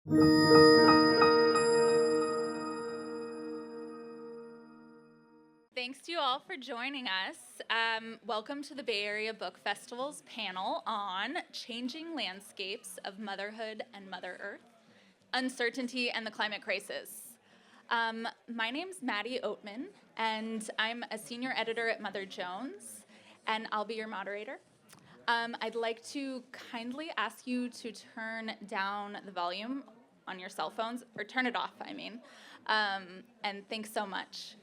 Thanks to you all for joining us. Welcome to the Bay Area Book Festival's panel on Changing Landscapes of Motherhood and Mother Earth, Uncertainty and the Climate Crisis. My name's Maddie Oatman, and I'm a senior editor at Mother Jones, and I'll be your moderator. I'd like to kindly ask you to turn down the volume on your cell phones, or turn it off, I mean, and thanks so much.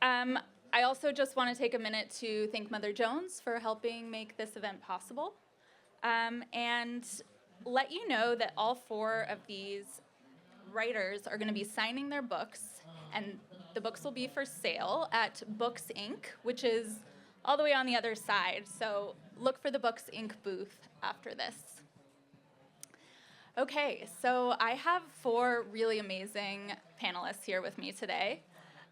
I also just want to take a minute to thank Mother Jones for helping make this event possible, and let you know that all 4 of these writers are going to be signing their books, and the books will be for sale at Books Inc., which is all the way on the other side, so look for the Books Inc. booth after this. Okay, so I have 4 really amazing panelists here with me today.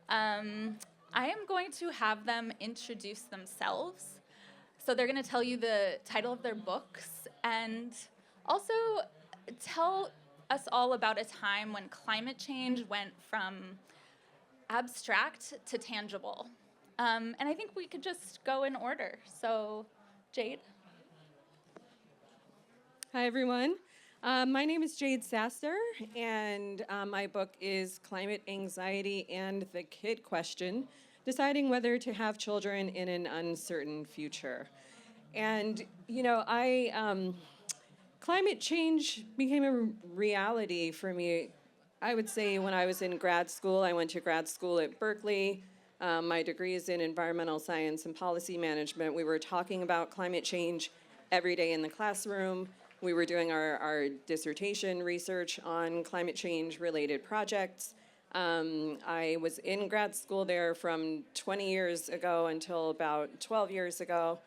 I am going to have them introduce themselves. So they're going to tell you the title of their books and also tell us all about a time when climate change went from abstract to tangible. And I think we could just go in order. So, Jade. Hi, everyone. My name is Jade Sasser, and my book is Climate Anxiety and the Kid Question, Deciding Whether to Have Children in an Uncertain Future. And, you know, climate change became a reality for me, I would say, when I was in grad school. I went to grad school at Berkeley. My degree is in environmental science and policy management. We were talking about climate change every day in the classroom. We were doing our dissertation research on climate change related projects. I was in grad school there from 20 years ago until about 12 years ago.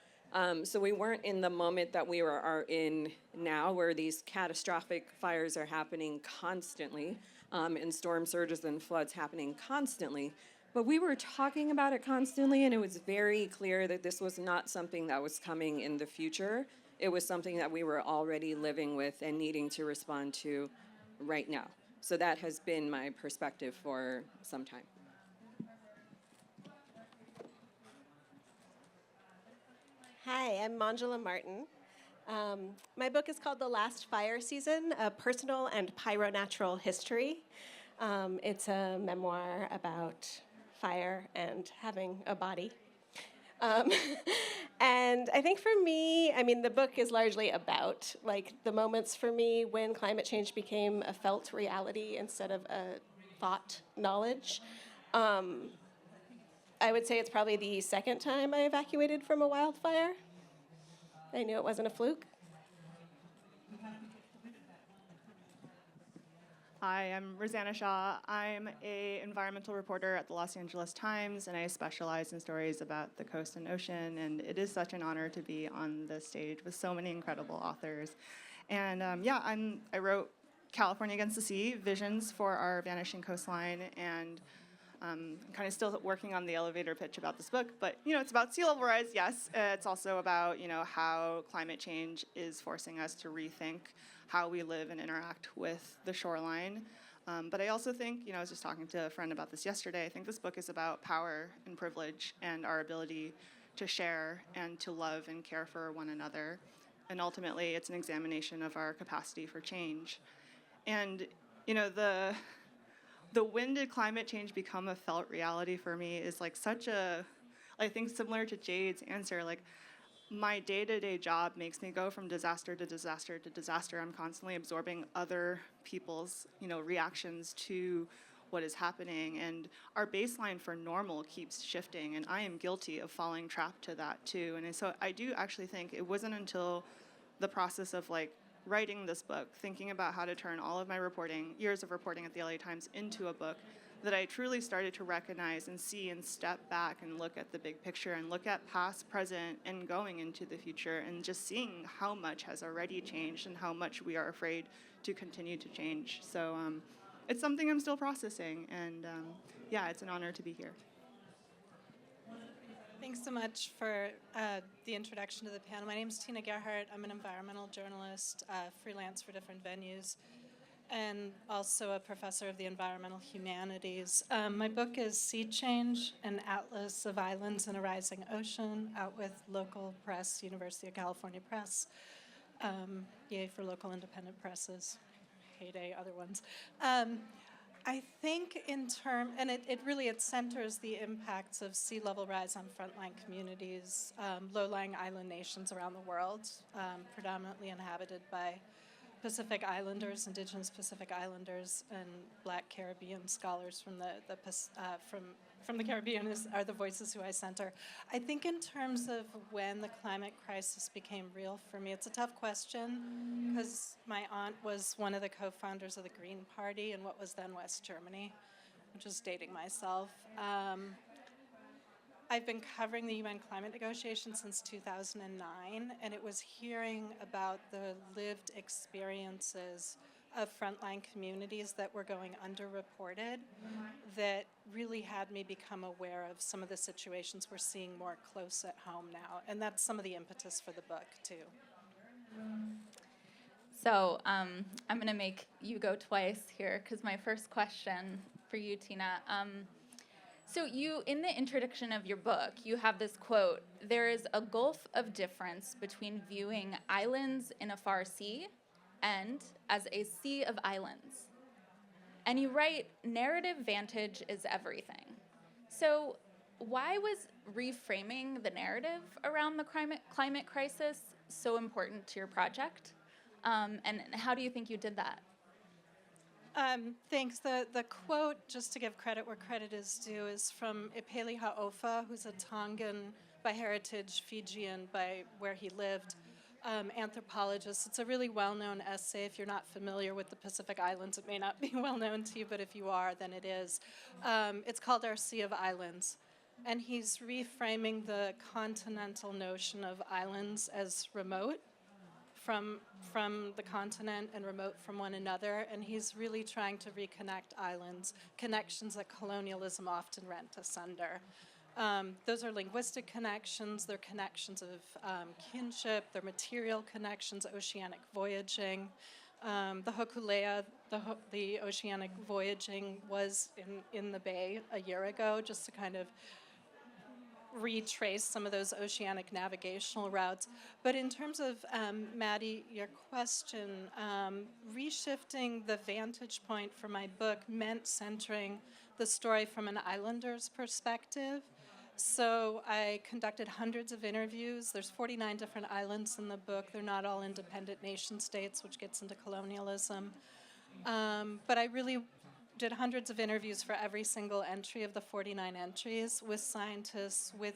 So we weren't in the moment that we are in now, where these catastrophic fires are happening constantly, and storm surges and floods happening constantly. But we were talking about it constantly, and it was very clear that this was not something that was coming in the future. It was something that we were already living with and needing to respond to right now. So that has been my perspective for some time. Hi, I'm Manjula Martin. My book is called The Last Fire Season, A Personal and Pyronatural History. It's a memoir about fire and having a body. And I think for me, I mean, the book is largely about like the moments for me when climate change became a felt reality instead of a thought knowledge. I would say it's probably the second time I evacuated from a wildfire. I knew it wasn't a fluke. Hi, I'm Rosanna Xia. I'm an environmental reporter at the Los Angeles Times, and I specialize in stories about the coast and ocean, and it is such an honor to be on this stage with so many incredible authors. And I wrote California Against the Sea, Visions for Our Vanishing Coastline, and I'm kind of still working on the elevator pitch about this book, but it's about sea level rise, yes. It's also about how climate change is forcing us to rethink how we live and interact with the shoreline. But I also think, I was just talking to a friend about this yesterday, I think this book is about power and privilege and our ability to share and to love and care for one another. And ultimately, it's an examination of our capacity for change. And, the when did climate change become a felt reality for me is like such a, I think similar to Jade's answer, like my day-to-day job makes me go from disaster to disaster to disaster. I'm constantly absorbing other people's, reactions to what is happening, and our baseline for normal keeps shifting, and I am guilty of falling trapped to that too. And so I do actually think it wasn't until the process of like writing this book, thinking about how to turn all of my years of reporting at the LA Times into a book, that I truly started to recognize and see and step back and look at the big picture and look at past, present, and going into the future, and just seeing how much has already changed and how much we are afraid to continue to change. So it's something I'm still processing, and it's an honor to be here. Thanks so much for the introduction to the panel. My name is Christina Gerhardt. I'm an environmental journalist, freelance for different venues, and also a professor of the environmental humanities. My book is Sea Change, an Atlas of Islands in a Rising Ocean, out with local press, University of California Press. Yay for local independent presses. Heyday, other ones. I think it centers the impacts of sea level rise on frontline communities, low-lying island nations around the world, predominantly inhabited by Pacific Islanders, indigenous Pacific Islanders, and Black Caribbean scholars from the Caribbean are the voices who I center. I think in terms of when the climate crisis became real for me, it's a tough question because my aunt was one of the co-founders of the Green Party in what was then West Germany, which is dating myself. I've been covering the UN climate negotiations since 2009, and it was hearing about the lived experiences of frontline communities that were going underreported that really had me become aware of some of the situations we're seeing more close at home now. And that's some of the impetus for the book, too. So I'm going to make you go twice here, because my first question for you, Tina. So you, in the introduction of your book, you have this quote: "There is a gulf of difference between viewing islands in a far sea and as a sea of islands." And you write, "Narrative vantage is everything." So why was reframing the narrative around the climate crisis so important to your project? And how do you think you did that? Thanks. The quote, just to give credit where credit is due, is from Ipeli Ha'ofa, who's a Tongan by heritage, Fijian by where he lived, anthropologist. It's a really well-known essay. If you're not familiar with the Pacific Islands, it may not be well-known to you, but if you are, then it is. It's called Our Sea of Islands. And he's reframing the continental notion of islands as remote from the continent and remote from one another, and he's really trying to reconnect islands, connections that colonialism often rent asunder. Those are linguistic connections, they're connections of kinship, they're material connections, oceanic voyaging. The Hokulea, the oceanic voyaging was in the bay a year ago, just to kind of retrace some of those oceanic navigational routes. But in terms of, Maddie, your question, reshifting the vantage point for my book meant centering the story from an islander's perspective. So I conducted hundreds of interviews. There's 49 different islands in the book. They're not all independent nation states, which gets into colonialism. But I really did hundreds of interviews for every single entry of the 49 entries with scientists, with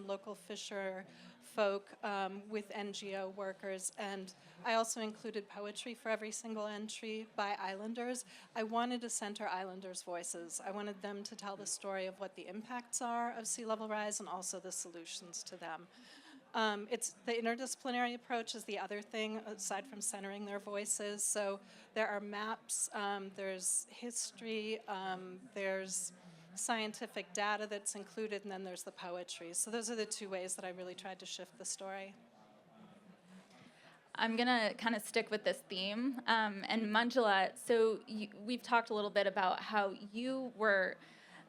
local fisher folk, with NGO workers, and I also included poetry for every single entry by islanders. I wanted to center islanders' voices. I wanted them to tell the story of what the impacts are of sea level rise and also the solutions to them. It's the interdisciplinary approach is the other thing, aside from centering their voices. So there are maps, there's history, there's scientific data that's included, and then there's the poetry. So those are the two ways that I really tried to shift the story. I'm going to kind of stick with this theme. And Manjula, so we've talked a little bit about how you were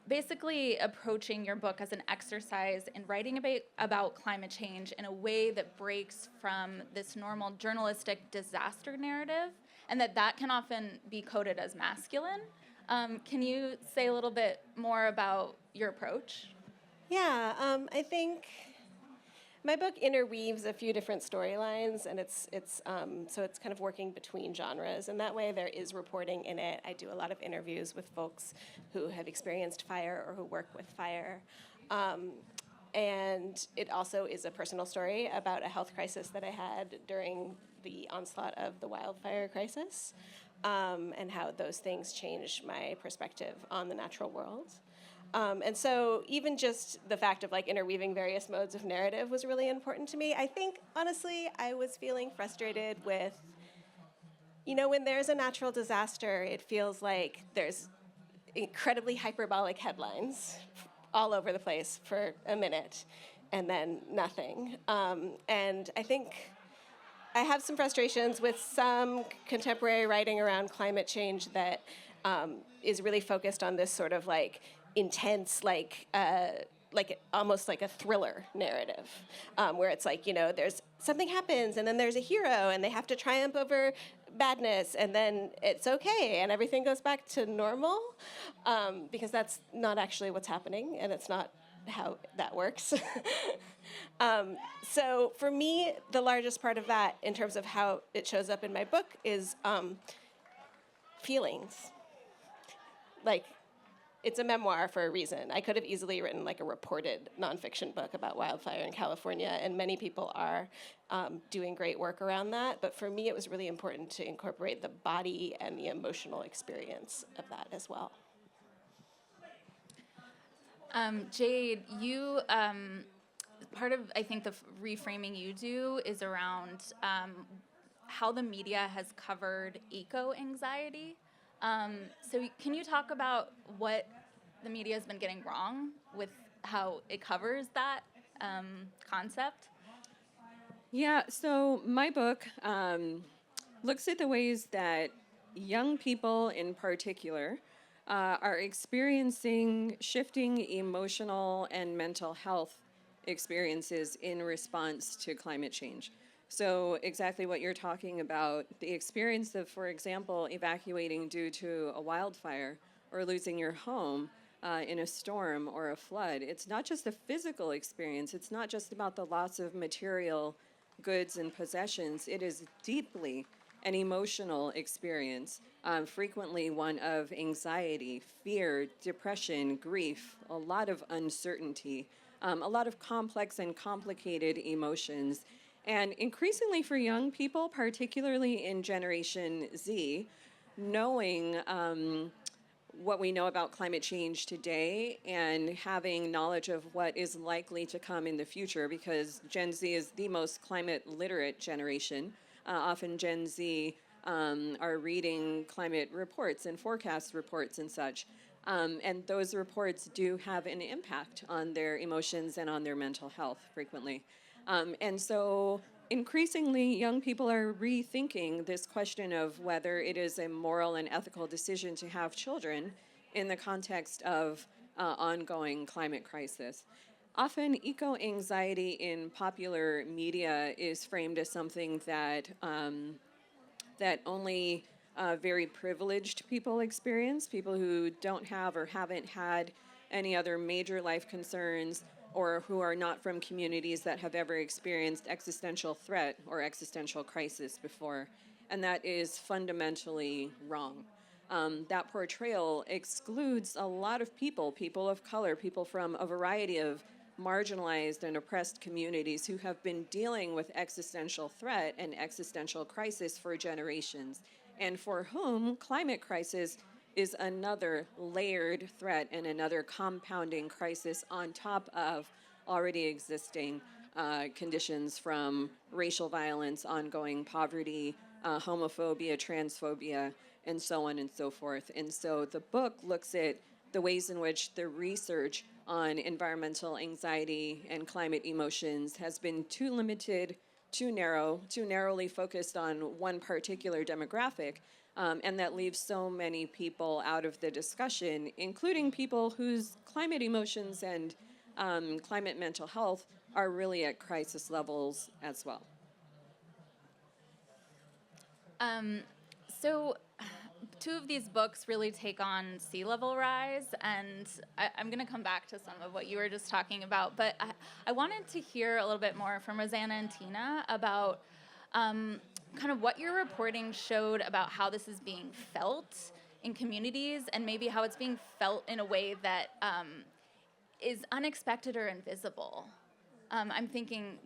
basically approaching your book as an exercise in writing about climate change in a way that breaks from this normal journalistic disaster narrative, and that can often be coded as masculine. Can you say a little bit more about your approach? Yeah, I think my book interweaves a few different storylines, and it's kind of working between genres, and that way there is reporting in it. I do a lot of interviews with folks who have experienced fire or who work with fire. And it also is a personal story about a health crisis that I had during the onslaught of the wildfire crisis, and how those things changed my perspective on the natural world. And so even just the fact of interweaving various modes of narrative was really important to me. I think, honestly, I was feeling frustrated with, when there's a natural disaster, it feels like there's incredibly hyperbolic headlines all over the place for a minute. and then nothing. And I think I have some frustrations with some contemporary writing around climate change that is really focused on this sort of like intense, like almost like a thriller narrative, where it's like, there's something happens and then there's a hero and they have to triumph over badness and then it's okay and everything goes back to normal, because that's not actually what's happening and it's not how that works. So for me, the largest part of that in terms of how it shows up in my book is feelings. Like, it's a memoir for a reason. I could have easily written like a reported nonfiction book about wildfire in California, and many people are doing great work around that. But for me, it was really important to incorporate the body and the emotional experience of that as well. Jade, you, part of, I think, the reframing you do is around how the media has covered eco-anxiety. So can you talk about what the media has been getting wrong with how it covers that concept? Yeah, so my book looks at the ways that young people in particular are experiencing shifting emotional and mental health experiences in response to climate change. So exactly what you're talking about, the experience of, for example, evacuating due to a wildfire or losing your home in a storm or a flood. It's not just a physical experience. It's not just about the loss of material goods and possessions. It is deeply an emotional experience, frequently one of anxiety, fear, depression, grief, a lot of uncertainty, a lot of complex and complicated emotions. And increasingly for young people, particularly in Generation Z, knowing what we know about climate change today and having knowledge of what is likely to come in the future, because Gen Z is the most climate literate generation. Often Gen Z are reading climate reports and forecast reports and such. And those reports do have an impact on their emotions and on their mental health frequently. And so increasingly, young people are rethinking this question of whether it is a moral and ethical decision to have children in the context of ongoing climate crisis. Often, eco-anxiety in popular media is framed as something that that only very privileged people experience, people who don't have or haven't had any other major life concerns, or who are not from communities that have ever experienced existential threat or existential crisis before. And that is fundamentally wrong. That portrayal excludes a lot of people, people of color, people from a variety of marginalized and oppressed communities who have been dealing with existential threat and existential crisis for generations, and for whom climate crisis is another layered threat and another compounding crisis on top of already existing conditions from racial violence, ongoing poverty, homophobia, transphobia, and so on and so forth. And so the book looks at the ways in which the research on environmental anxiety and climate emotions has been too limited, too narrow, too narrowly focused on one particular demographic, and that leaves so many people out of the discussion, including people whose climate emotions and climate mental health are really at crisis levels as well. So two of these books really take on sea level rise, and I'm going to come back to some of what you were just talking about, but I wanted to hear a little bit more from Rosanna and Tina about kind of what your reporting showed about how this is being felt in communities, and maybe how it's being felt in a way that is unexpected or invisible. I'm thinking,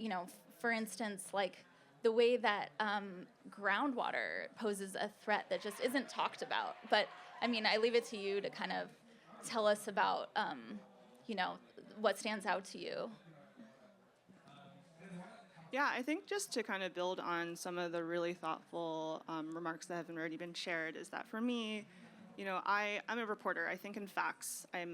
for instance, like the way that groundwater poses a threat that just isn't talked about. But I mean, I leave it to you to kind of tell us about, what stands out to you. Yeah, I think just to kind of build on some of the really thoughtful remarks that have already been shared is that for me, I'm a reporter. I think in facts. I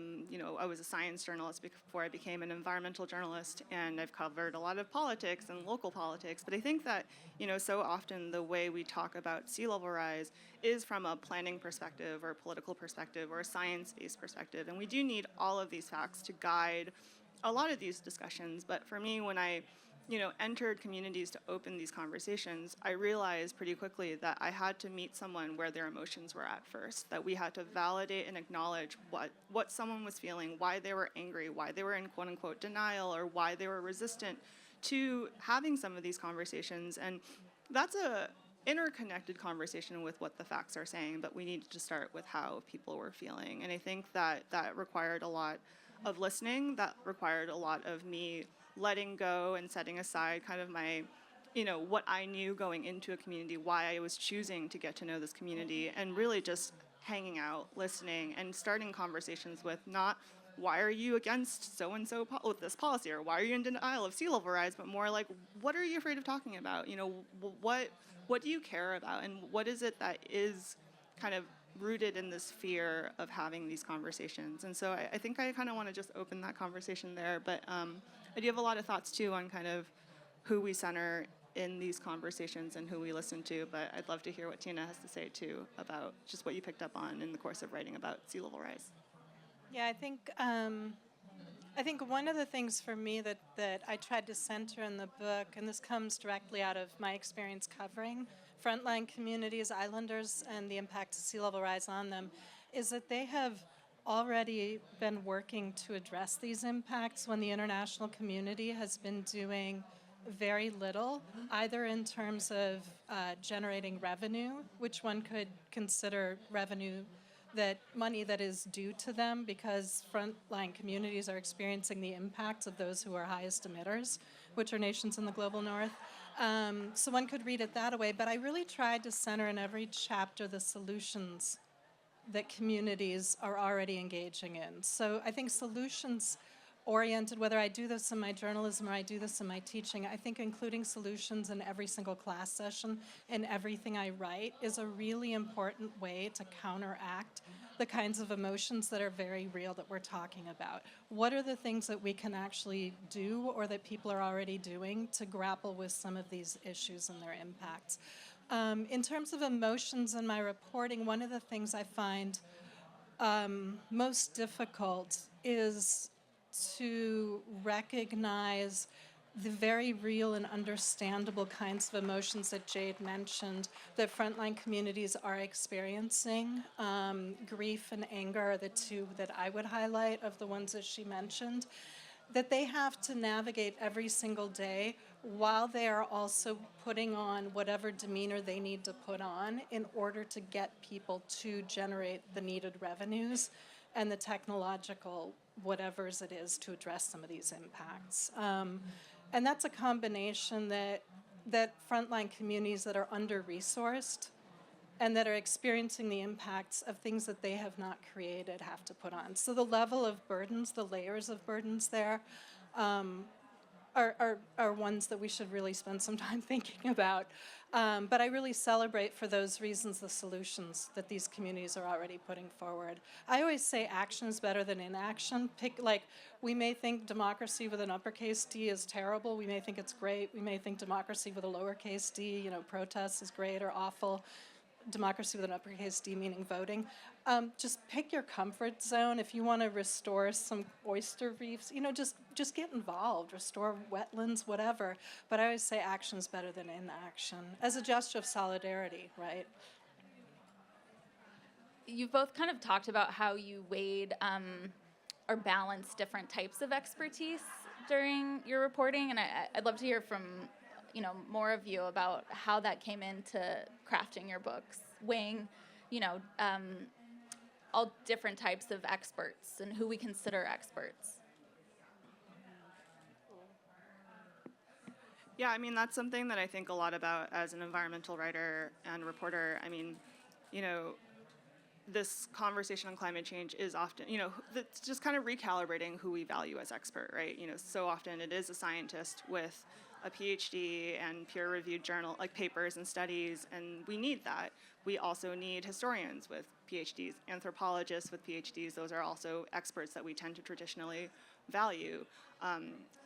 was a science journalist before I became an environmental journalist, and I've covered a lot of politics and local politics. But I think that, so often the way we talk about sea level rise is from a planning perspective or a political perspective or a science-based perspective. And we do need all of these facts to guide a lot of these discussions. But for me, when I entered communities to open these conversations, I realized pretty quickly that I had to meet someone where their emotions were at first, that we had to validate and acknowledge what someone was feeling, why they were angry, why they were in quote unquote denial, or why they were resistant to having some of these conversations. And that's a interconnected conversation with what the facts are saying, but we needed to start with how people were feeling. And I think that required a lot of listening, that required a lot of me letting go and setting aside kind of my, what I knew going into a community, why I was choosing to get to know this community, and really just hanging out, listening, and starting conversations with not, why are you against so-and-so with this policy, or why are you in denial of sea level rise, but more like, what are you afraid of talking about? What do you care about, and what is it that is kind of rooted in this fear of having these conversations? And so I think I kind of want to just open that conversation there, but I do have a lot of thoughts too on kind of who we center in these conversations and who we listen to, but I'd love to hear what Tina has to say too about just what you picked up on in the course of writing about sea level rise. Yeah, I think one of the things for me that I tried to center in the book, and this comes directly out of my experience covering frontline communities, islanders, and the impact of sea level rise on them, is that they have already been working to address these impacts when the international community has been doing very little, either in terms of generating revenue, which one could consider revenue, that money that is due to them because frontline communities are experiencing the impacts of those who are highest emitters, which are nations in the global north. So one could read it that way, but I really tried to center in every chapter the solutions that communities are already engaging in. So I think solutions-oriented, whether I do this in my journalism or I do this in my teaching, I think including solutions in every single class session and everything I write is a really important way to counteract the kinds of emotions that are very real that we're talking about. What are the things that we can actually do or that people are already doing to grapple with some of these issues and their impacts? In terms of emotions in my reporting, one of the things I find most difficult is to recognize the very real and understandable kinds of emotions that Jade mentioned that frontline communities are experiencing. Grief and anger are the two that I would highlight of the ones that she mentioned, that they have to navigate every single day while they are also putting on whatever demeanor they need to put on in order to get people to generate the needed revenues and the technological whatevers it is to address some of these impacts. And that's a combination that frontline communities that are under-resourced and that are experiencing the impacts of things that they have not created have to put on. So the level of burdens, the layers of burdens there, are ones that we should really spend some time thinking about. But I really celebrate for those reasons the solutions that these communities are already putting forward. I always say action is better than inaction. We may think democracy with an uppercase D is terrible. We may think it's great. We may think democracy with a lowercase d, protest is great or awful. Democracy with an uppercase D meaning voting. Just pick your comfort zone. If you want to restore some oyster reefs, just get involved, restore wetlands, whatever. But I always say action is better than inaction as a gesture of solidarity, right? You've both kind of talked about how you weighed or balanced different types of expertise during your reporting, and I'd love to hear from more of you about how that came into crafting your books, weighing, all different types of experts and who we consider experts. Yeah, that's something that I think a lot about as an environmental writer and reporter. This conversation on climate change is often, it's just kind of recalibrating who we value as expert, right? So often it is a scientist with a PhD and peer-reviewed journal, like papers and studies, and we need that. We also need historians with PhDs, anthropologists with PhDs. Those are also experts that we tend to traditionally value.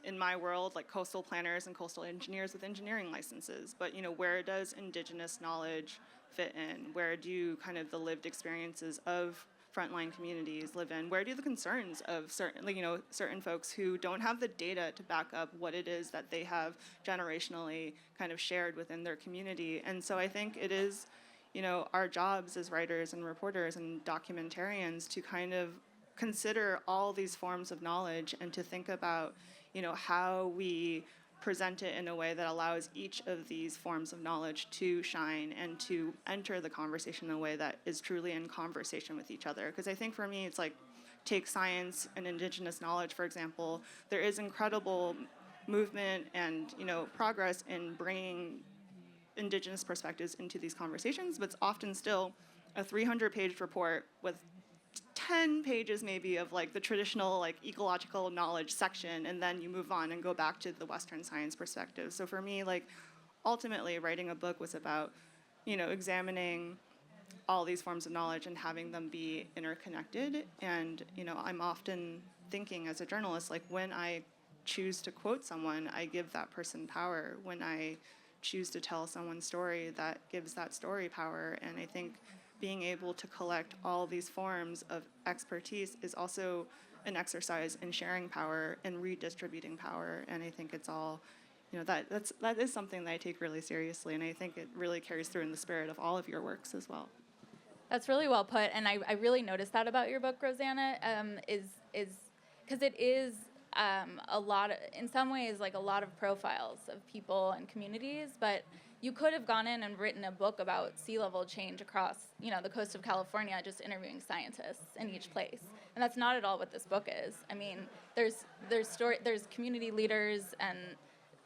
In my world, like coastal planners and coastal engineers with engineering licenses. But where does indigenous knowledge fit in? Where do kind of the lived experiences of frontline communities live in? Where do the concerns of certain folks who don't have the data to back up what it is that they have generationally kind of shared within their community? And so I think it is, our jobs as writers and reporters and documentarians to kind of consider all these forms of knowledge and to think about, how we present it in a way that allows each of these forms of knowledge to shine and to enter the conversation in a way that is truly in conversation with each other. Because I think for me, it's like, take science and indigenous knowledge, for example. There is incredible movement and, progress in bringing indigenous perspectives into these conversations, but it's often still a 300-page report with 10 pages maybe of like the traditional like ecological knowledge section, and then you move on and go back to the Western science perspective. So for me, like, ultimately writing a book was about, examining all these forms of knowledge and having them be interconnected. And, I'm often thinking as a journalist, like, when I choose to quote someone, I give that person power. When I choose to tell someone's story, that gives that story power. And I think being able to collect all these forms of expertise is also an exercise in sharing power and redistributing power. And I think it's all, that is something that I take really seriously, and I think it really carries through in the spirit of all of your works as well. That's really well put, and I really noticed that about your book, Rosanna, is because it is a lot of, in some ways, like a lot of profiles of people and communities, but you could have gone in and written a book about sea level change across, the coast of California, just interviewing scientists in each place. And that's not at all what this book is. I mean, there's community leaders and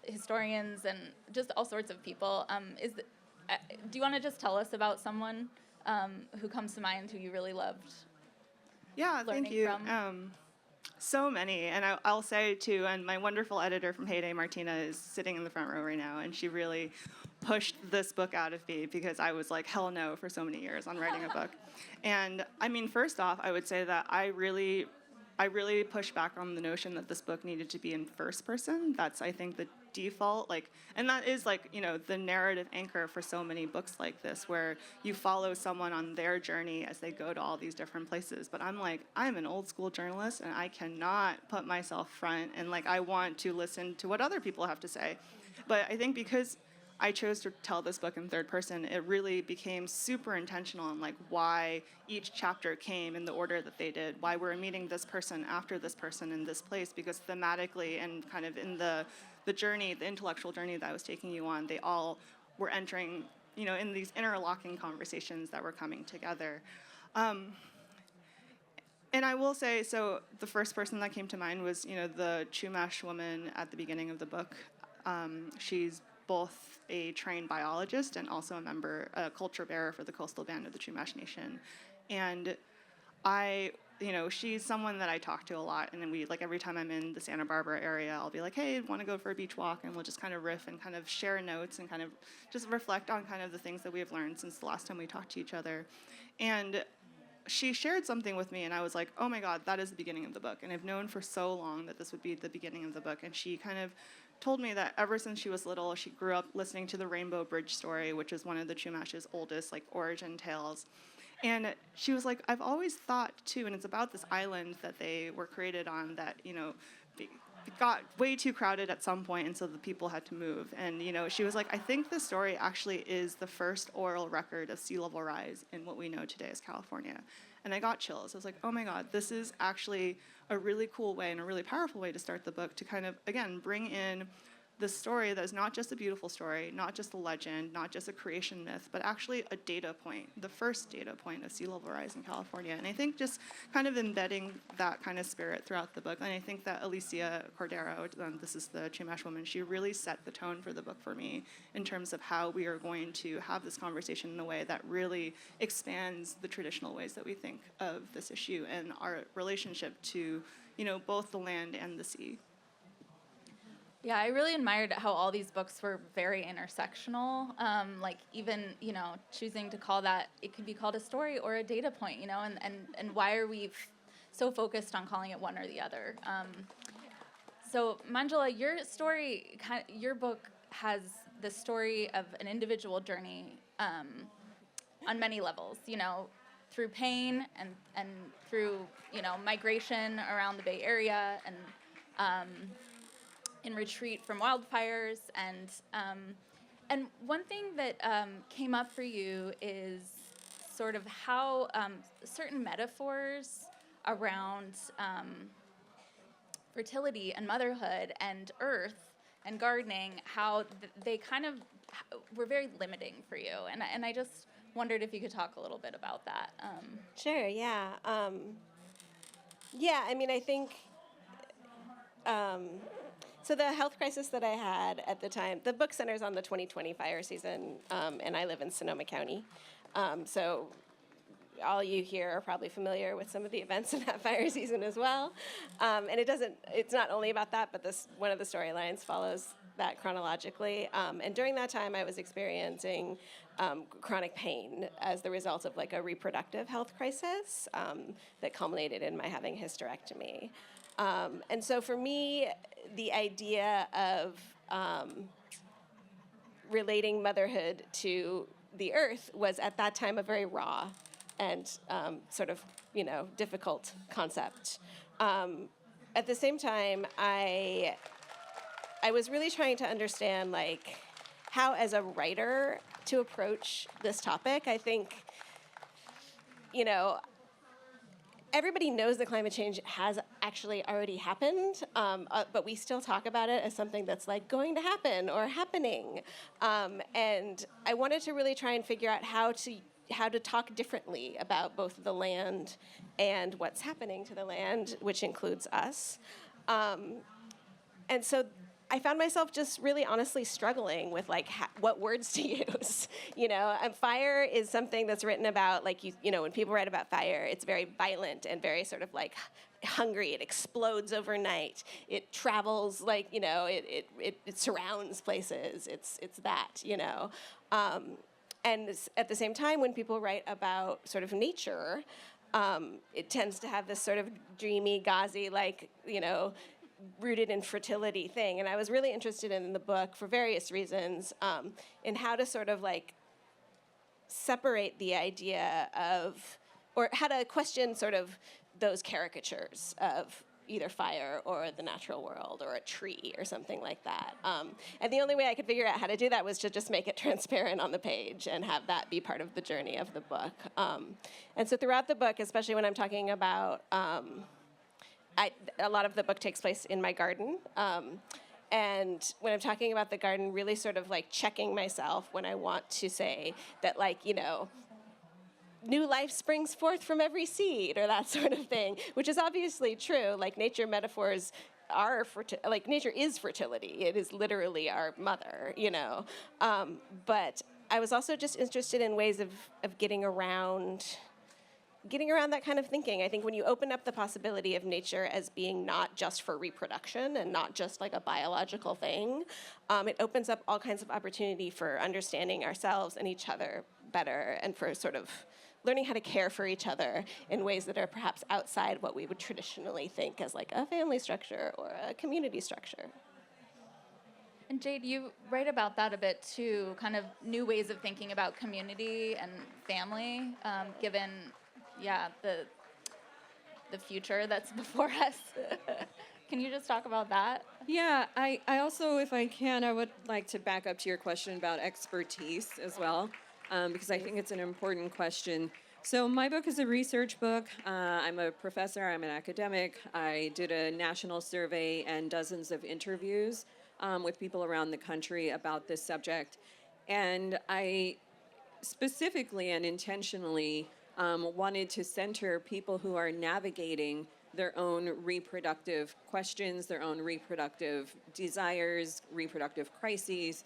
historians and just all sorts of people. Do you want to just tell us about someone who comes to mind who you really loved? Yeah, thank you. So many, and I'll say too, and my wonderful editor from Heyday, Martina, is sitting in the front row right now, and she really pushed this book out of me because I was like, hell no, for so many years on writing a book. And I mean, first off, I would say that I really pushed back on the notion that this book needed to be in first person. That's, I think, the default, and that is the narrative anchor for so many books like this, where you follow someone on their journey as they go to all these different places. But I'm an old school journalist, and I cannot put myself front, and I want to listen to what other people have to say. But I think because I chose to tell this book in third person, it really became super intentional on why each chapter came in the order that they did, why we're meeting this person after this person in this place, because thematically and kind of in the journey, the intellectual journey that I was taking you on, they all were entering, in these interlocking conversations that were coming together. And I will say, so the first person that came to mind was, the Chumash woman at the beginning of the book. She's both a trained biologist and also a culture bearer for the coastal band of the Chumash Nation. And she's someone that I talk to a lot, and then we, every time I'm in the Santa Barbara area, I'll be like, hey, want to go for a beach walk? And we'll just kind of riff and kind of share notes and kind of just reflect on kind of the things that we have learned since the last time we talked to each other. And she shared something with me, and I was like, oh my God, that is the beginning of the book. And I've known for so long that this would be the beginning of the book. And she kind of told me that ever since she was little, she grew up listening to the Rainbow Bridge story, which is one of the Chumash's oldest origin tales. And she was like, I've always thought too, and it's about this island that they were created on that, got way too crowded at some point, and so the people had to move. And, she was like, I think the story actually is the first oral record of sea level rise in what we know today as California. And I got chills. I was like, oh my God, this is actually a really cool way and a really powerful way to start the book, to kind of, again, bring in the story that is not just a beautiful story, not just a legend, not just a creation myth, but actually a data point, the first data point of sea level rise in California. And I think just kind of embedding that kind of spirit throughout the book. And I think that Alicia Cordero, this is the Chumash woman, she really set the tone for the book for me in terms of how we are going to have this conversation in a way that really expands the traditional ways that we think of this issue and our relationship to, both the land and the sea. Yeah, I really admired how all these books were very intersectional. Like even, choosing to call that, it could be called a story or a data point, and why are we so focused on calling it one or the other? So Manjula, your book has the story of an individual journey on many levels, through pain and through, migration around the Bay Area and in retreat from wildfires. And one thing that came up for you is sort of how certain metaphors around fertility and motherhood and earth and gardening, how they kind of were very limiting for you. And I just wondered if you could talk a little bit about that. Sure, yeah. Yeah, I mean, I think, so the health crisis that I had at the time, the book centers on the 2020 fire season, and I live in Sonoma County. So all you here are probably familiar with some of the events in that fire season as well. And it's not only about that, but one of the storylines follows that chronologically. And during that time, I was experiencing chronic pain as the result of like a reproductive health crisis that culminated in my having hysterectomy. And so for me, the idea of relating motherhood to the earth was at that time a very raw and sort of, difficult concept. At the same time, I was really trying to understand, like, how as a writer to approach this topic. I think, everybody knows that climate change has actually already happened, but we still talk about it as something that's like going to happen or happening. And I wanted to really try and figure out how to talk differently about both the land and what's happening to the land, which includes us. And so I found myself just really honestly struggling with like what words to use. And fire is something that's written about, like, when people write about fire, it's very violent and very sort of like hungry. It explodes overnight. It travels like, it surrounds places. It's that. And at the same time, when people write about sort of nature, it tends to have this sort of dreamy, gauzy, like, rooted in fertility thing. And I was really interested in the book for various reasons in how to sort of like separate the idea of, or how to question sort of those caricatures of either fire or the natural world or a tree or something like that. And the only way I could figure out how to do that was to just make it transparent on the page and have that be part of the journey of the book. And so throughout the book, especially when I'm talking about, a lot of the book takes place in my garden. And when I'm talking about the garden, really sort of like checking myself when I want to say that, like, new life springs forth from every seed, or that sort of thing, which is obviously true. Like, nature metaphors are, nature is fertility. It is literally our mother, But I was also just interested in ways of getting around that kind of thinking. I think when you open up the possibility of nature as being not just for reproduction and not just like a biological thing, it opens up all kinds of opportunity for understanding ourselves and each other better, and for sort of learning how to care for each other in ways that are perhaps outside what we would traditionally think as like a family structure or a community structure. And Jade, you write about that a bit too, kind of new ways of thinking about community and family, given the future that's before us. Can you just talk about that? Yeah, I also, if I can, I would like to back up to your question about expertise as well, because I think it's an important question. So my book is a research book. I'm a professor, I'm an academic. I did a national survey and dozens of interviews with people around the country about this subject. And I specifically and intentionally wanted to center people who are navigating their own reproductive questions, their own reproductive desires, reproductive crises,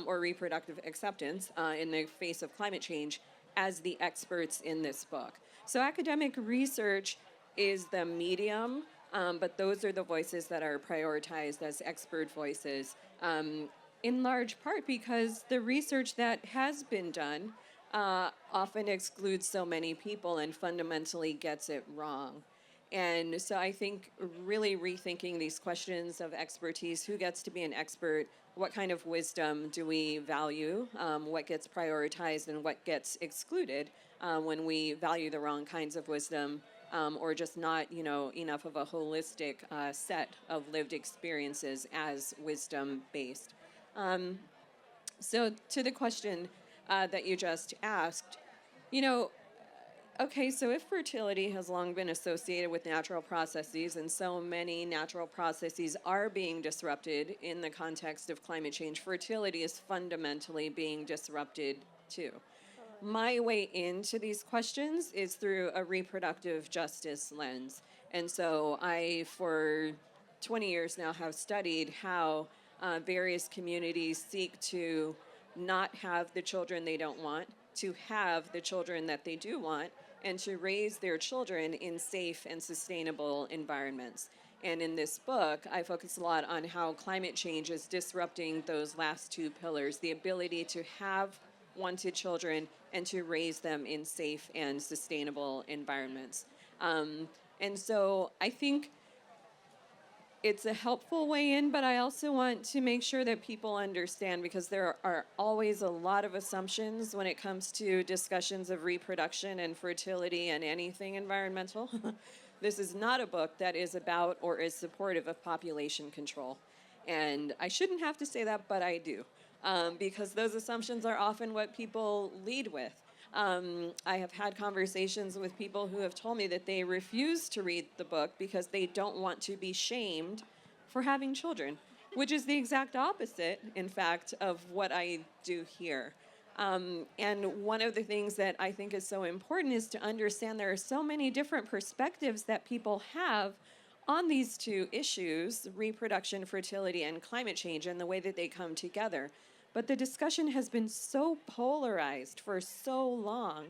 or reproductive acceptance in the face of climate change as the experts in this book. So academic research is the medium But those are the voices that are prioritized as expert voices, in large part because the research that has been done often excludes so many people and fundamentally gets it wrong. And so I think really rethinking these questions of expertise, who gets to be an expert, what kind of wisdom do we value, what gets prioritized and what gets excluded when we value the wrong kinds of wisdom, or just not, enough of a holistic set of lived experiences as wisdom-based. So to the question that you just asked, okay, so if fertility has long been associated with natural processes, and so many natural processes are being disrupted in the context of climate change, fertility is fundamentally being disrupted too. My way into these questions is through a reproductive justice lens. And so I, for 20 years now, have studied how various communities seek to not have the children they don't want, to have the children that they do want, and to raise their children in safe and sustainable environments. And in this book, I focus a lot on how climate change is disrupting those last two pillars, the ability to have wanted children and to raise them in safe and sustainable environments. And so I think it's a helpful way in, but I also want to make sure that people understand, because there are always a lot of assumptions when it comes to discussions of reproduction and fertility and anything environmental. This is not a book that is about or is supportive of population control. And I shouldn't have to say that, but I do, because those assumptions are often what people lead with. I have had conversations with people who have told me that they refuse to read the book because they don't want to be shamed for having children, which is the exact opposite, in fact, of what I do here. And one of the things that I think is so important is to understand there are so many different perspectives that people have on these two issues, reproduction, fertility, and climate change, and the way that they come together. But the discussion has been so polarized for so long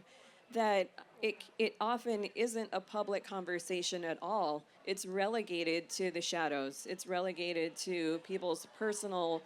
that it often isn't a public conversation at all. It's relegated to the shadows. It's relegated to people's personal,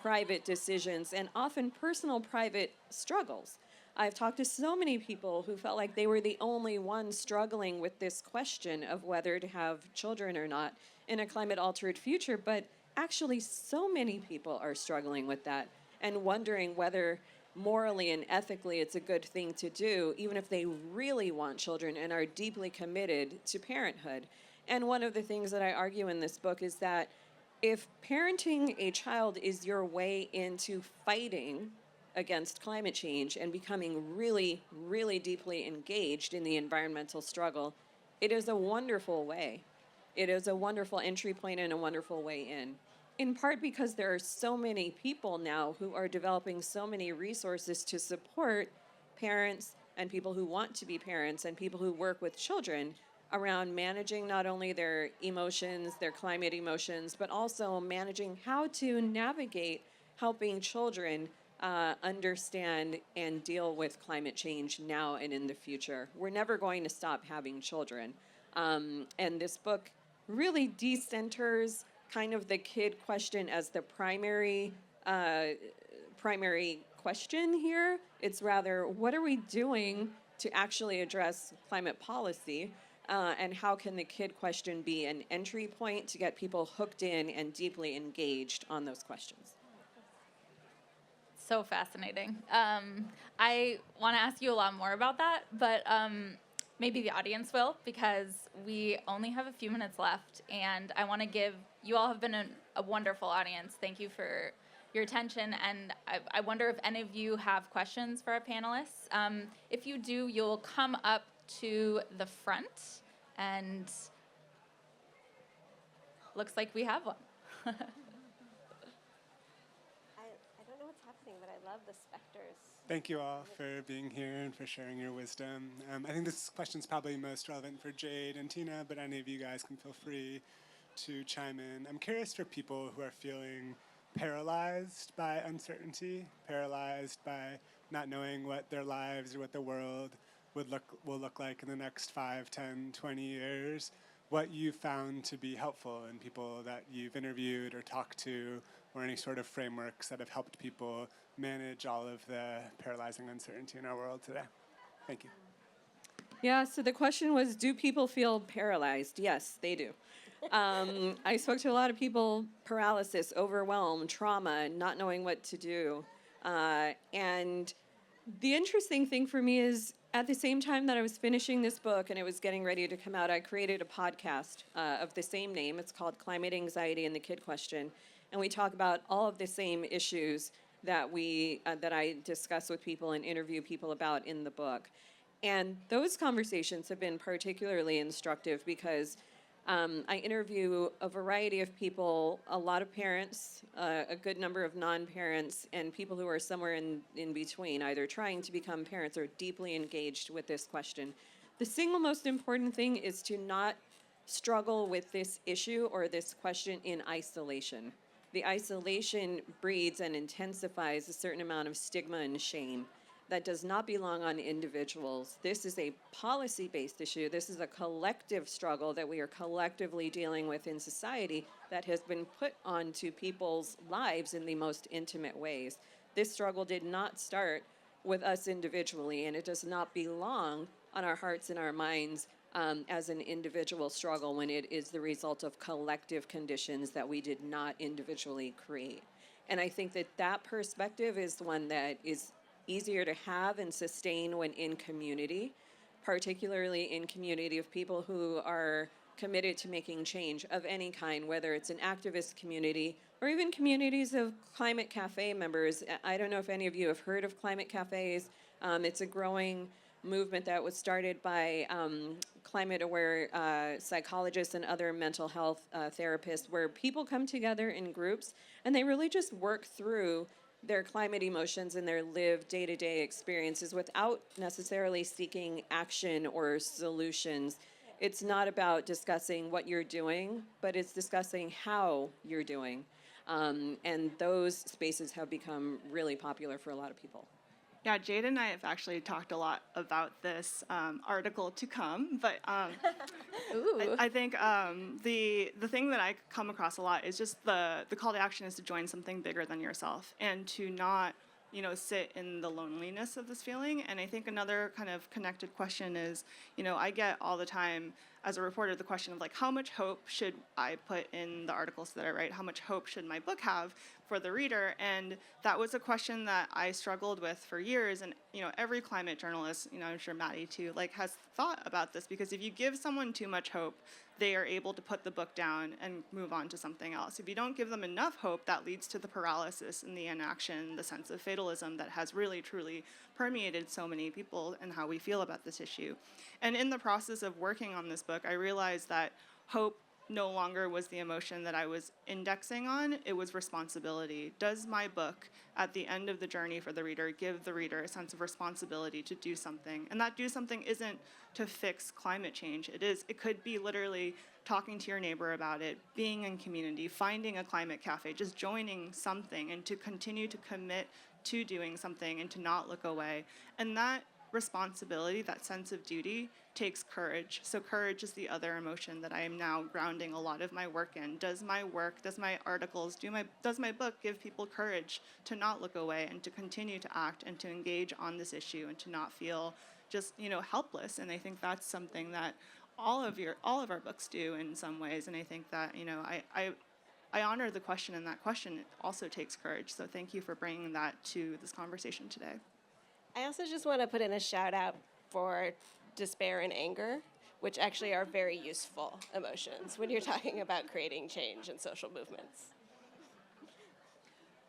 private decisions and often personal, private struggles. I've talked to so many people who felt like they were the only ones struggling with this question of whether to have children or not in a climate-altered future, but actually so many people are struggling with that and wondering whether morally and ethically it's a good thing to do, even if they really want children and are deeply committed to parenthood. And one of the things that I argue in this book is that if parenting a child is your way into fighting against climate change and becoming really, really deeply engaged in the environmental struggle, it is a wonderful way. It is a wonderful entry point and a wonderful way in part because there are so many people now who are developing so many resources to support parents and people who want to be parents and people who work with children around managing not only their emotions, their climate emotions, but also managing how to navigate helping children understand and deal with climate change now and in the future. We're never going to stop having children. And this book really decenters kind of the kid question as the primary question here. It's rather, what are we doing to actually address climate policy? And how can the kid question be an entry point to get people hooked in and deeply engaged on those questions? So fascinating. I want to ask you a lot more about that, but maybe the audience will, because we only have a few minutes left, and I want to give, you all have been a wonderful audience. Thank you for your attention, and I wonder if any of you have questions for our panelists. If you do, you'll come up to the front, and looks like we have one. I don't know what's happening, but I love the specters. Thank you all for being here and for sharing your wisdom. I think this question's probably most relevant for Jade and Tina, but any of you guys can feel free to chime in. I'm curious for people who are feeling paralyzed by uncertainty, paralyzed by not knowing what their lives or what the world will look like in the next 5, 10, 20 years. what you found to be helpful in people that you've interviewed or talked to, or any sort of frameworks that have helped people manage all of the paralyzing uncertainty in our world today. Thank you. Yeah, so the question was, do people feel paralyzed? Yes, they do. I spoke to a lot of people, paralysis, overwhelm, trauma, not knowing what to do. And the interesting thing for me is, at the same time that I was finishing this book and it was getting ready to come out, I created a podcast of the same name. It's called Climate Anxiety and the Kid Question. And we talk about all of the same issues that I discuss with people and interview people about in the book. And those conversations have been particularly instructive because I interview a variety of people, a lot of parents, a good number of non-parents, and people who are somewhere in between, either trying to become parents or deeply engaged with this question. The single most important thing is to not struggle with this issue or this question in isolation. The isolation breeds and intensifies a certain amount of stigma and shame that does not belong on individuals. This is a policy-based issue. This is a collective struggle that we are collectively dealing with in society that has been put onto people's lives in the most intimate ways. This struggle did not start with us individually, and it does not belong on our hearts and our minds as an individual struggle when it is the result of collective conditions that we did not individually create. And I think that perspective is one that is easier to have and sustain when in community, particularly in community of people who are committed to making change of any kind, whether it's an activist community or even communities of climate cafe members. I don't know if any of you have heard of climate cafes. It's a growing movement that was started by climate-aware psychologists and other mental health therapists, where people come together in groups and they really just work through their climate emotions and their lived day-to-day experiences without necessarily seeking action or solutions. It's not about discussing what you're doing, but it's discussing how you're doing. And those spaces have become really popular for a lot of people. Yeah, Jade and I have actually talked a lot about this article to come, but I think the thing that I come across a lot is just the call to action is to join something bigger than yourself and to not, sit in the loneliness of this feeling. And I think another kind of connected question is, I get all the time as a reporter the question of, like, how much hope should I put in the articles that I write? How much hope should my book have for the reader? And that was a question that I struggled with for years. And, every climate journalist, I'm sure Maddie too, has thought about this, because if you give someone too much hope, they are able to put the book down and move on to something else. If you don't give them enough hope, that leads to the paralysis and the inaction, the sense of fatalism that has really, truly permeated so many people and how we feel about this issue. And in the process of working on this book, I realized that hope no longer was the emotion that I was indexing on, it was responsibility. Does my book, at the end of the journey for the reader, give the reader a sense of responsibility to do something? And that do something isn't to fix climate change. It could be literally talking to your neighbor about it, being in community, finding a climate cafe, just joining something, and to continue to commit to doing something and to not look away. And that responsibility, that sense of duty, takes courage. So courage is the other emotion that I am now grounding a lot of my work in. Does my work, does my articles, does my book give people courage to not look away and to continue to act and to engage on this issue and to not feel just, helpless? And I think that's something that all of our books do in some ways. And I think that, I honor the question, and that question also takes courage. So thank you for bringing that to this conversation today. I also just want to put in a shout out for despair and anger, which actually are very useful emotions when you're talking about creating change in social movements.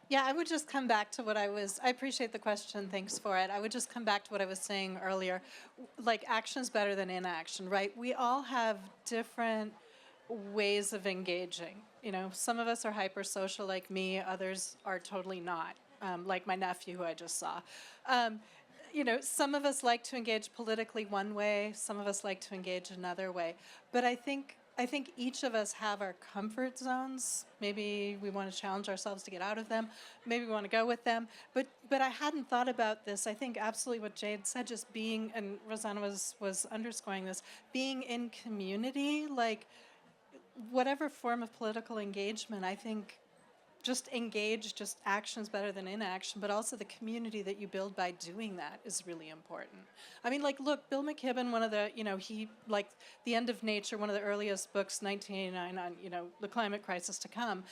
Yeah, I would just come back to I appreciate the question, thanks for it. I would just come back to what I was saying earlier, action's better than inaction, right? We all have different ways of engaging. Some of us are hypersocial like me, others are totally not, like my nephew who I just saw. Some of us like to engage politically one way, some of us like to engage another way. But I think I think each of us have our comfort zones. Maybe we want to challenge ourselves to get out of them. Maybe we want to go with them. But I hadn't thought about this. I think absolutely what Jade said, just being, and Rosanna was underscoring this, being in community, like whatever form of political engagement, I think just engage, just action's better than inaction, but also the community that you build by doing that is really important. I mean, like, look, Bill McKibben, one of the, he, like, The End of Nature, one of the earliest books, 1989, on, the climate crisis to come.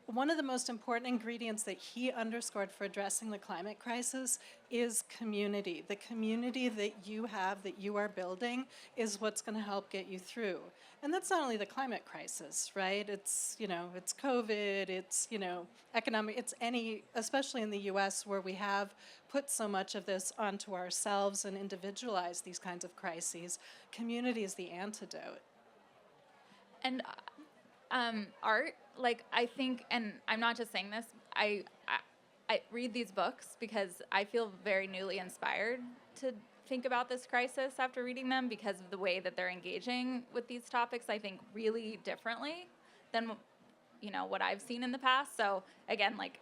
One of the most important ingredients that he underscored for addressing the climate crisis is community. The community that you have, that you are building, is what's going to help get you through. And that's not only the climate crisis, right? It's, it's COVID, it's, economic, it's any, especially in the US where we have put so much of this onto ourselves and individualized these kinds of crises. Community is the antidote. And art, like, I think, and I'm not just saying this, I read these books because I feel very newly inspired to think about this crisis after reading them, because of the way that they're engaging with these topics, I think, really differently than, what I've seen in the past. So again, like,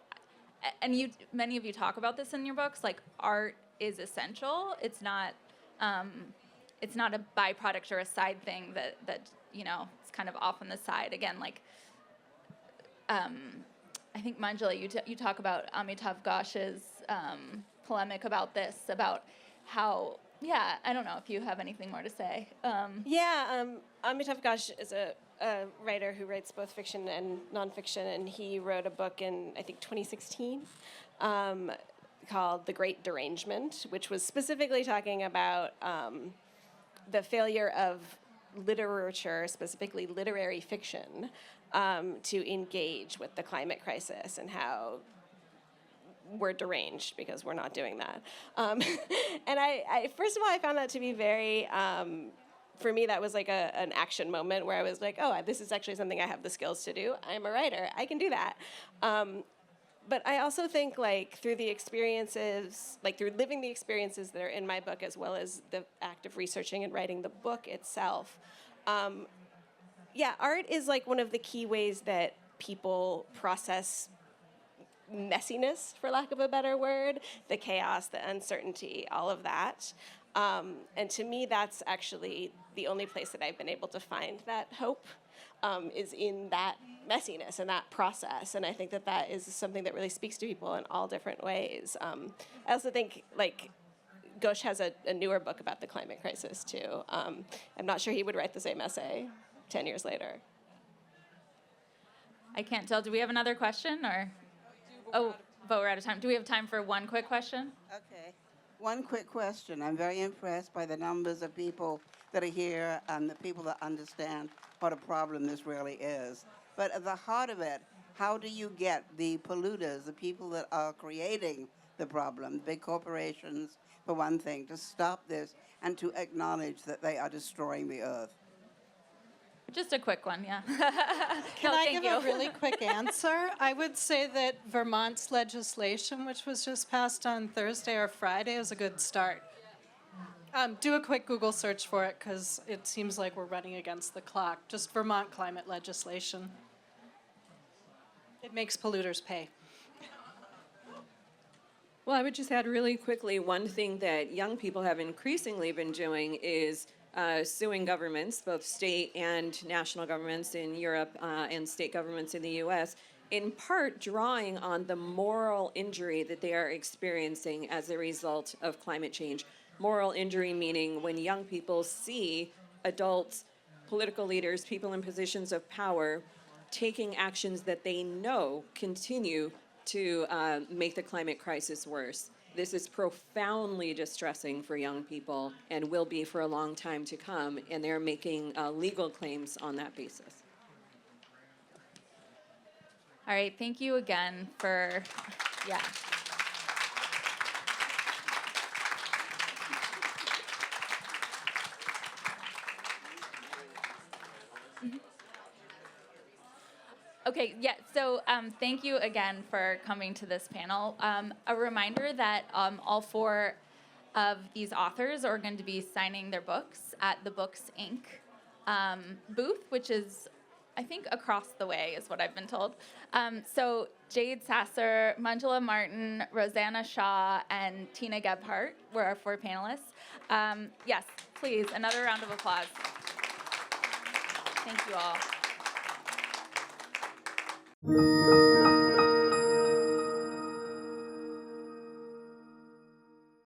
and many of you talk about this in your books, like, art is essential. It's not a byproduct or a side thing that it's kind of off on the side. Again, like, I think, Manjula, you talk about Amitav Ghosh's polemic about this, about how, I don't know if you have anything more to say. Amitav Ghosh is a writer who writes both fiction and nonfiction, and he wrote a book in, I think, 2016 called The Great Derangement, which was specifically talking about the failure of literature, specifically literary fiction, to engage with the climate crisis, and how we're deranged because we're not doing that. And I first of all, I found that to be very, for me, that was like an action moment where I was like, oh, this is actually something I have the skills to do. I'm a writer. I can do that. But I also think, like, through the experiences, like through living the experiences that are in my book, as well as the act of researching and writing the book itself, art is like one of the key ways that people process messiness, for lack of a better word, the chaos, the uncertainty, all of that. And to me, that's actually the only place that I've been able to find that hope, is in that messiness and that process. And I think that is something that really speaks to people in all different ways. I also think, like, Ghosh has a newer book about the climate crisis, too. I'm not sure he would write the same essay 10 years later. I can't tell. Do we have another question, or? But we're out of time. Do we have time for one quick question? Okay. One quick question. I'm very impressed by the numbers of people that are here and the people that understand what a problem this really is. But at the heart of it, how do you get the polluters, the people that are creating the problem, big corporations, for one thing, to stop this and to acknowledge that they are destroying the earth? Just a quick one, yeah. Can I give a really quick answer? I would say that Vermont's legislation, which was just passed on Thursday or Friday, is a good start. Do a quick Google search for it, because it seems like we're running against the clock. Just Vermont climate legislation. It makes polluters pay. Well, I would just add really quickly, one thing that young people have increasingly been doing is suing governments, both state and national governments in Europe and state governments in the US, in part drawing on the moral injury that they are experiencing as a result of climate change. Moral injury meaning when young people see adults, political leaders, people in positions of power taking actions that they know continue to make the climate crisis worse. This is profoundly distressing for young people and will be for a long time to come, and they're making legal claims on that basis. All right, thank you again for, Okay, so thank you again for coming to this panel. A reminder that all four of these authors are going to be signing their books at the Books Inc. booth, which is, I think, across the way is what I've been told. So Jade Sasser, Manjula Martin, Rosanna Xia, and Tina Gerhardt were our 4 panelists. Yes, please, another round of applause. Thank you all.